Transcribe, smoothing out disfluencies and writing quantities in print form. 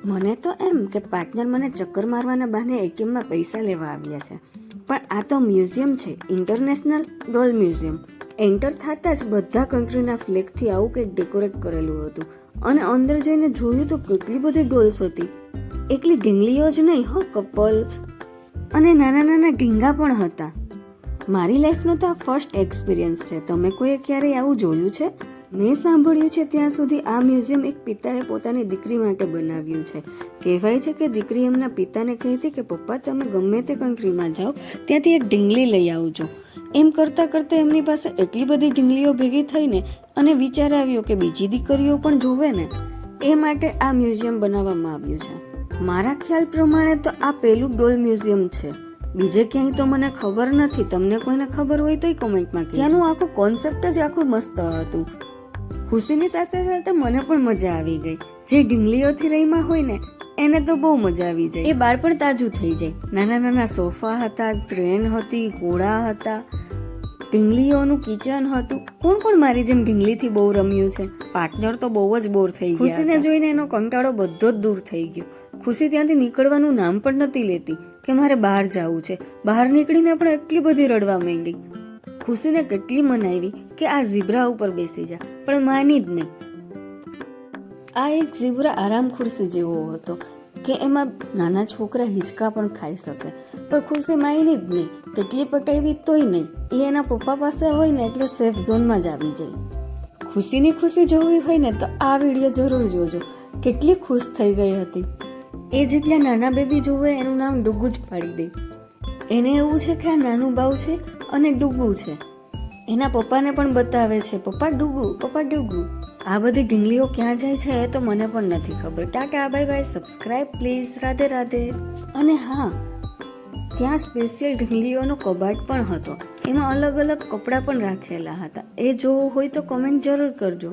મને તો એમ કે પાર્ટનર મને ચક્કર મારવાના બહાને એટીએમમાં પૈસા લેવા આવ્યા છે, પણ આ તો મ્યુઝિયમ છે, ઇન્ટરનેશનલ ડોલ મ્યુઝિયમ. એન્ટર થતાં જ બધા કન્ટ્રીના ફ્લેગથી આવું કંઈક ડેકોરેટ કરેલું હતું અને અંદર જઈને જોયું તો કેટલી બધી ડોલ્સ હતી. એકલી ઢીંગલીઓ જ નહીં હો, કપલ અને નાના નાના ઢીંગા પણ હતા. મારી લાઈફનો તો આ ફર્સ્ટ એક્સપિરિયન્સ છે. તમે કોઈએ ક્યારેય આવું જોયું છે? મેં સાંભળ્યું છે ત્યાં સુધી આ મ્યુઝિયમ એક પિતાએ પોતાની દીકરી માટે બનાવ્યું છે. કહેવાય છે કે દીકરી એમના પિતાને કહેતી કે પપ્પા તમે ગમે તે કન્ટ્રીમાં જાઓ ત્યાંથી એક ઢીંગલી લઈ આવજો. એમ કરતાં કરતાં એમની પાસે એટલી બધી ઢીંગલીઓ ભેગી થઈને અને વિચાર આવ્યો કે બીજી દીકરીઓ પણ જોવે ને, એ માટે આ મ્યુઝિયમ બનાવવામાં આવ્યું છે. મારા ખ્યાલ પ્રમાણે તો આ પહેલું ડોલ મ્યુઝિયમ છે. બીજે ક્યાંય તો મને ખબર નથી. તમને કોઈને ખબર હોય તોય કોમેન્ટમાં કહેજો. ત્યાંનું આખું કોન્સેપ્ટ જ આખું મસ્ત હતું. ખુશીની સાથે સાથે મને પણ મજા આવી ગઈ. જે ઢીંગલીઓથી રહીમાં હોય ને એને તો બહુ મજા આવી જાય. એ બાળપણ તાજું થઈ જાય. નાના નાના સોફા હતા, ટ્રેન હતી, ઘોડા હતા, ઢીંગલીઓનું કિચન હતું. કોણ કોણ મારી જેમ ઢીંગલીથી બહુ રમ્યું છે? પાર્ટનર તો બહુ જ બોર થઈ ગયા. ખુશીને જોઈને એનો કંટાળો બધો જ દૂર થઈ ગયો. ખુશી ત્યાંથી નીકળવાનું નામ પણ નથી લેતી કે મારે બહાર જવું છે. બહાર નીકળીને પણ એટલી બધી રડવા માંડી. ખુશીને કેટલી મનાવી કે આ ઝીબ્રા ઉપર બેસી જા, પણ માની જ નહીં. આ એક ઝીબ્રા આરામ ખુરશી જેવો હતો કે એમાં નાના છોકરા હિંચકા પણ ખાઈ શકે, પણ ખુશી માની જ નહીં. કેટલી પટાવી તોય નહીં. એ એના પપ્પા પાસે હોય ને એટલે સેફ ઝોનમાં જ આવી જાય. ખુશીની ખુશી જોવી હોય ને તો આ વિડીયો જરૂર જોજો. કેટલી ખુશ થઈ ગઈ હતી. એ જેટલા નાના બેબી જોવે એનું નામ ડુગુ જ પાડી દે. એને એવું છે કે આ નાનું બાવ છે અને ડુગુ છે. એના પપ્પાને પણ બતાવે છે, પપ્પા ડુગુ, પપ્પા ડુગુ. આ બધી ઢીંગલીઓ ક્યાં જાય છે એ તો મને પણ નથી ખબર. Tata, bye bye, subscribe please, Radhe Radhe. અને હા, ત્યાં સ્પેશિયલ ઢીંગલીઓનો કબાટ પણ હતો. એમાં અલગ અલગ કપડાં પણ રાખેલા હતા. એ જોવું હોય તો કમેન્ટ જરૂર કરજો.